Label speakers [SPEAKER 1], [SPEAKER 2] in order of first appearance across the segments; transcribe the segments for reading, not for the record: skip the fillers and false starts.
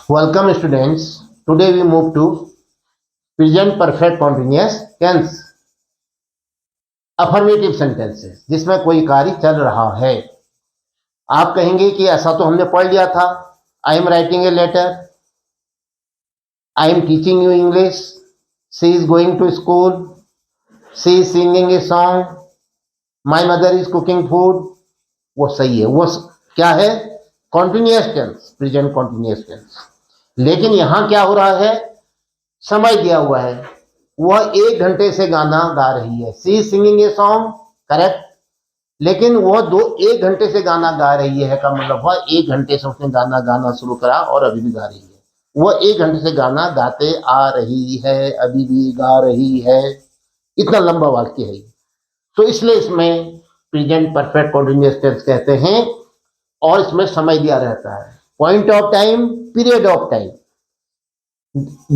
[SPEAKER 1] Welcome students. Today we move to present perfect continuous tense. Affirmative sentences जिसमें कोई कार्य चल रहा है। आप कहेंगे कि ऐसा तो हमने पढ़ लिया था। I am writing a letter, I am teaching you English, she is going to school, she is singing a song, my mother is cooking food. वो सही है, वो क्या है? Continuous tense, present continuous tense. लेकिन यहां क्या हो रहा है? समय दिया हुआ है, वह 1 घंटे से गाना गा रही है। सी सिंगिंग ए सॉन्ग, करेक्ट। लेकिन वह 1 घंटे से गाना गा रही है का मतलब वह 1 घंटे से उसने गाना गाना शुरू करा और अभी भी गा रही है। वह 1 घंटे से गाना गाते आ रही है, अभी भी गा रही है। इतना लंबा वाक्य है। तो इसलिए इसमें प्रेजेंट परफेक्ट कॉन्टिन्यूअस टेंस कहते हैं और इसमें समय दिया रहता है। Point of time, period of time.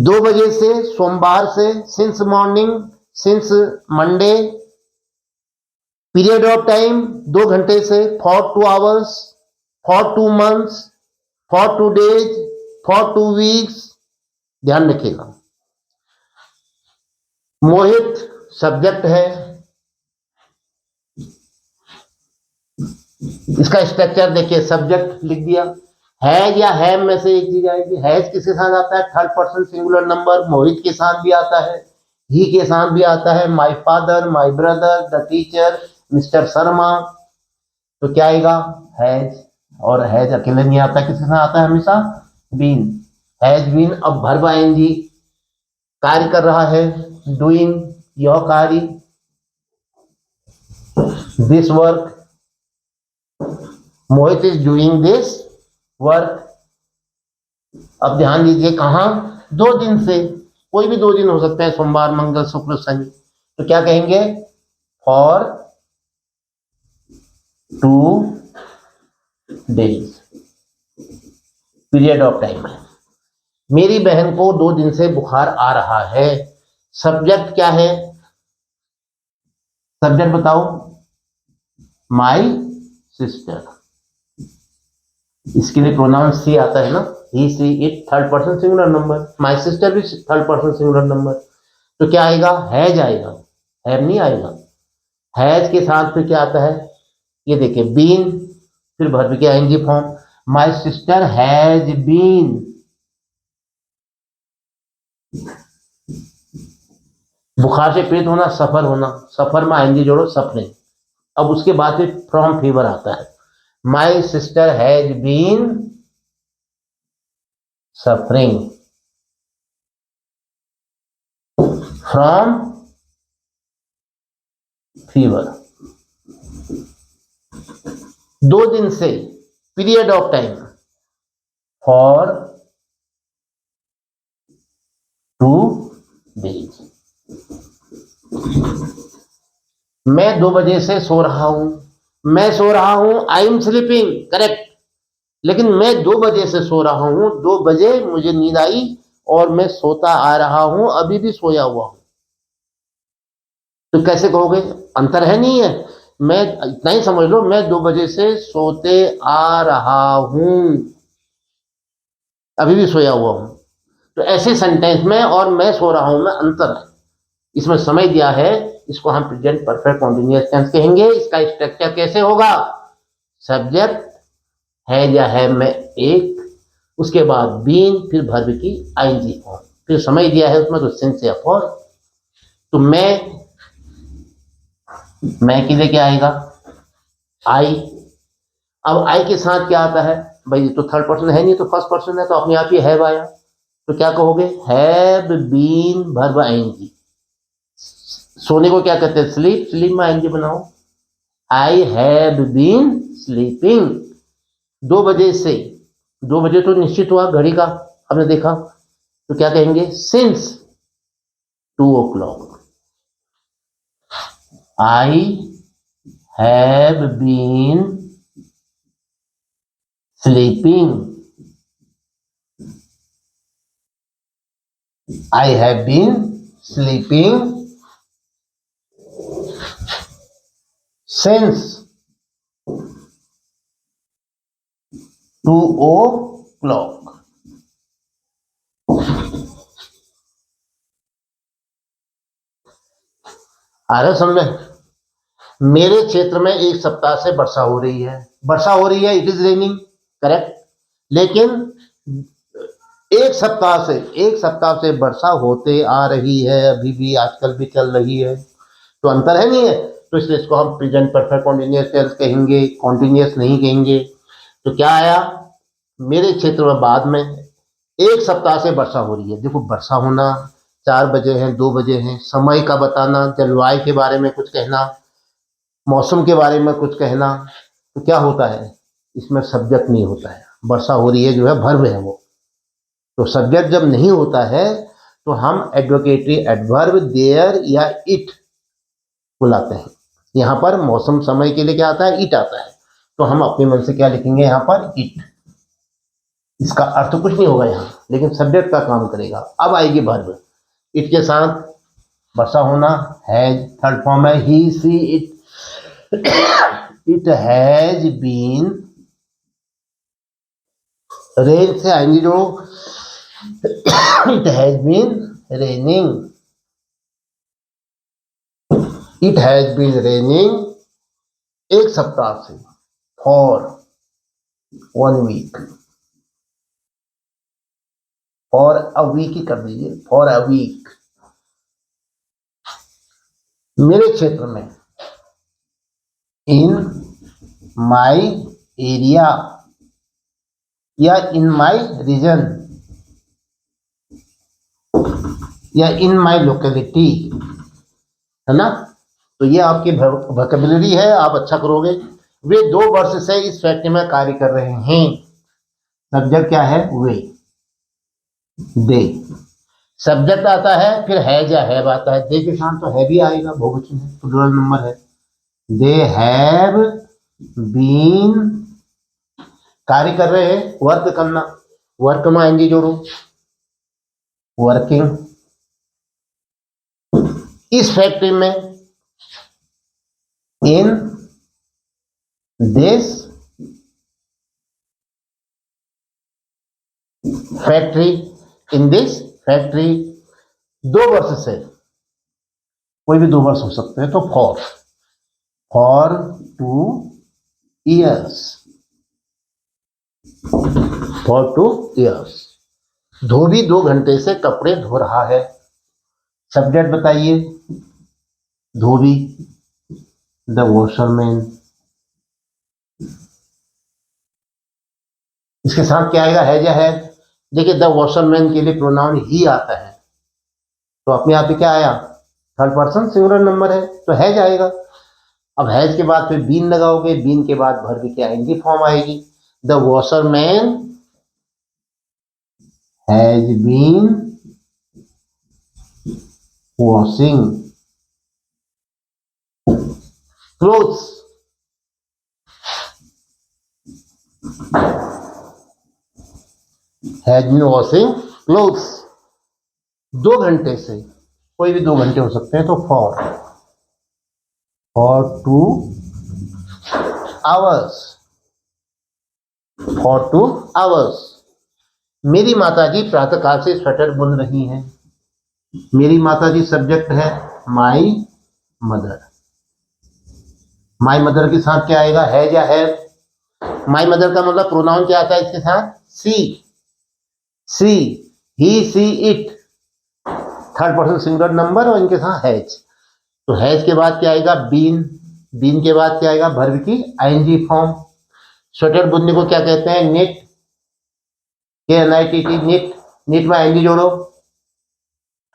[SPEAKER 1] 2 बजे से, सोमवार से, since morning, since Monday. Period of time 2 घंटे से, for 2 hours, for 2 months, for 2 days, for 2 weeks. ध्यान रखिएगा। मोहित सब्जेक्ट है। इसका स्ट्रक्चर देखिए, सब्जेक्ट लिख दिया। हैज या हैव में से एक चीज आएगी। हैज किसके साथ आता है? Third person singular number. Mohit के साथ भी आता है, ही के साथ भी आता है। My father, my brother, the teacher, mister Sharma. तो क्या आएगा? हैज। और हैज अकेले नहीं आता, किसके साथ आता है? हमेशा बीन। Has been. अब वर्ब आईएनजी, कार्य कर रहा है, डूइंग, यह कार्य, this work. Mohit is doing this work. अब ध्यान दीजिए, कहां? 2 दिन से। कोई भी 2 दिन हो सकते हैं, सोमवार, मंगल, शुक्र, शनि। तो क्या कहेंगे? For 2 days. Period of time है। मेरी बहन को 2 दिन से बुखार आ रहा है। सब्जेक्ट क्या है? सब्जेक्ट बताओ। My sister. इसके लिए प्रोनाउन सी आता है ना, he, she, it, third person singular number. My sister भी थर्ड पर्सन सिंगुलर नंबर। तो क्या आएगा? हैज आएगा, हैव नहीं आएगा। हैज के साथ फिर क्या आता है? ये देखिए, बीन, फिर वर्ब के ING form. My sister has been. बुखार से पीड़ित होना, सफर होना। सफर में आईएनजी जोड़ो, सफरिंग। अब उसके बाद फिर फ्रॉम फीवर आता है। My sister has been suffering from fever. 2 दिन से, period of time, for 2 days. मैं 2 बजे से सो रहा हूं। मैं सो रहा हूं, आई एम स्लीपिंग, करेक्ट। लेकिन मैं 2 बजे से सो रहा हूं, 2 बजे मुझे नींद आई और मैं सोता आ रहा हूं, अभी भी सोया हुआ हूं। तो कैसे कहोगे? अंतर है, नहीं है। मैं इतना ही समझ लो, मैं 2 बजे से सोते आ रहा हूं, अभी भी सोया हुआ हूं। तो ऐसे सेंटेंस में और मैं सो रहा हूं में अंतर है। इसमें समय दिया है, इसको हम प्रेजेंट परफेक्ट कॉन्टिन्यूअस टेंस कहेंगे। इसका स्ट्रक्चर कैसे होगा? सब्जेक्ट है या है में एक, उसके बाद बीन, फिर वर्ब की आईएनजी फॉर्म, फिर समय दिया है उसमें तो सिंस या फॉर। तो मैं के लिए क्या आएगा? आई। अब आई के साथ क्या आता है? भाई तो थर्ड पर्सन है नहीं, तो फर्स्ट पर्सन है, तो अपने आप ही हैव आया। तो क्या कहोगे? Have been, verb ING. सोने को क्या कहते हैं? स्लीप। स्लीप में आईएनजी बनाओ। आई हैव बीन स्लीपिंग। 2 बजे से, 2 बजे तो निश्चित हुआ घड़ी का, हमने देखा। तो क्या कहेंगे? Since 2 o'clock। I have been sleeping. I have been sleeping since 2 o'clock। आ रहा है समझ में? मेरे क्षेत्र में एक सप्ताह से वर्षा हो रही है, वर्षा हो रही है, इट इज रेनिंग, करेक्ट। लेकिन एक सप्ताह से वर्षा होते आ रही है, अभी भी आजकल भी चल रही है, तो अंतर है नहीं है। तो इसलिए इसको हम प्रेजेंट परफेक्ट कॉन्टिन्यूअस टेंस कहेंगे, कॉन्टिन्यूअस नहीं कहेंगे। तो क्या आया मेरे क्षेत्र में, बाद में एक सप्ताह से वर्षा हो रही है। देखो वर्षा होना, 4 बजे हैं, 2 बजे हैं, समय का बताना, जलवायु के बारे में कुछ कहना, मौसम के बारे में कुछ कहना, तो क्या होता है इसमें सब्जेक्ट नहीं होता है। वर्षा हो रही है जो है वर्ब है वो, तो सब्जेक्ट जब नहीं होता है तो हम एडवोकेटरी एडवर्ब देयर या इट बुलाते हैं। यहाँ पर मौसम समय के लिए क्या आता है, इट आता है, तो हम अपने मन से क्या लिखेंगे यहाँ पर, इट। इसका अर्थ कुछ नहीं होगा यहाँ, लेकिन सब्जेक्ट का काम करेगा। अब आएगी वर्ब, इट के साथ वर्षा होना, हैज थर्ड फॉर्म है, he she it, it has been, rain से आएंगे जो, it has been raining, it has been raining एक सप्ताह से, for 1 week, for a week ही कर दीजिए, फॉर अ वीक। मेरे क्षेत्र में, इन माई एरिया या इन माई रीजन या इन माई लोकेलिटी, है ना। तो ये आपकी वोकैबुलरी है, आप अच्छा करोगे। वे 2 वर्ष से इस फैक्ट्री में कार्य कर रहे हैं। सब्जेक्ट क्या है, वे, दे। सब्जेक्ट आता है, फिर हैज या हैव आता है, दे के साथ तो है भी आएगा, बहुवचन है, प्लूरल नंबर है। दे हैव बीन, कार्य कर रहे हैं, वर्क करना, वर्क में आएंगे जोड़ो, वर्किंग। इस फैक्ट्री में, in this factory, in this factory, 2 वर्ष से, कोई भी 2 वर्ष हो सकते हैं, तो फॉर 2 ईयर्स, फॉर 2 ईयर्स। धोबी 2 घंटे से कपड़े धो रहा है। सब्जेक्ट बताइए, धोबी, द वॉशरमैन। इसके साथ क्या आएगा, है या है। देखिए द वॉशरमैन के लिए प्रोनाउन ही आता है, तो अपने आप ही क्या आया, थर्ड पर्सन सिंगुलर नंबर है, तो है जाएगा। अब हैज के बाद फिर बीन लगाओगे, बीन के बाद वर्ब की आएंगी फॉर्म आएगी। The washerman has been washing clothes, has been washing clothes, 2 घंटे से, कोई भी 2 घंटे हो सकते हैं, तो फॉर 2 आवर्स, फॉर 2 आवर्स। मेरी माताजी प्रातःकाल से स्वेटर बुन रही हैं। मेरी माताजी सब्जेक्ट है, माई मदर। माई मदर के साथ क्या आएगा, है या है। माई मदर का मतलब प्रोनाउन क्या आता है इसके साथ, she, he she it, third person singular number, और इनके साथ हैज। तो हैज के बाद क्या आएगा, बीन, बीन के बाद क्या आएगा, वर्ब की आईएनजी फॉर्म। स्वेटर बुनने को क्या कहते हैं, निट, KNITT, निट, निट में आईएनजी जोड़ो,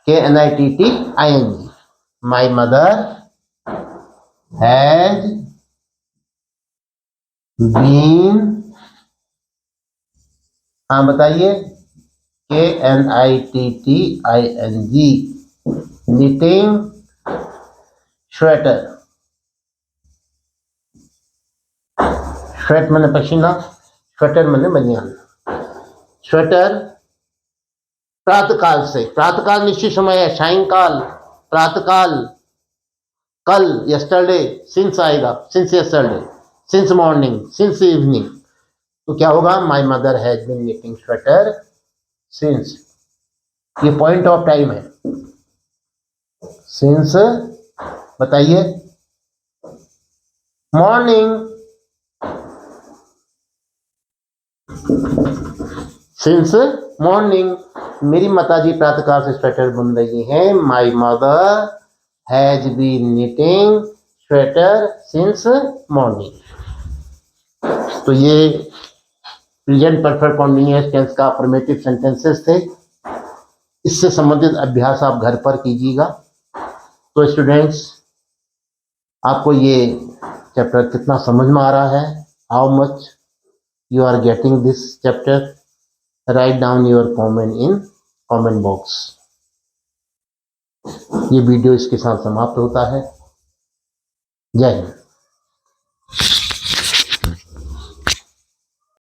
[SPEAKER 1] KNITT my mother has been, हाँ बताइए, KNITTING, knitting स्वेटर। स्वेट मैंने पसीना, स्वेटर मैंने बनियान। स्वेटर प्रातःकाल से, प्रातःकाल निश्चित समय है, सायंकाल, प्रातःकाल, कल, यस्टरडे, सिंस आएगा, since yesterday, since morning, since evening, तो क्या होगा, my mother has been knitting sweater since, ये पॉइंट ऑफ टाइम है, सिंस बताइए। मॉर्निंग। सिंस मॉर्निंग, मेरी माताजी प्रातःकाल से स्वेटर बुन रही हैं। My mother has been knitting sweater since morning. तो ये प्रेजेंट परफेक्ट कॉन्टिन्यूअस टेंस का अफर्मेटिव सेंटेंसेस थे। इससे संबंधित अभ्यास आप घर पर कीजिएगा। तो स्टूडेंट्स, आपको ये चैप्टर कितना समझ में आ रहा है? How much you are getting this chapter? Write down your comment in comment box. ये वीडियो इसके साथ समाप्त होता है। जय हिंद।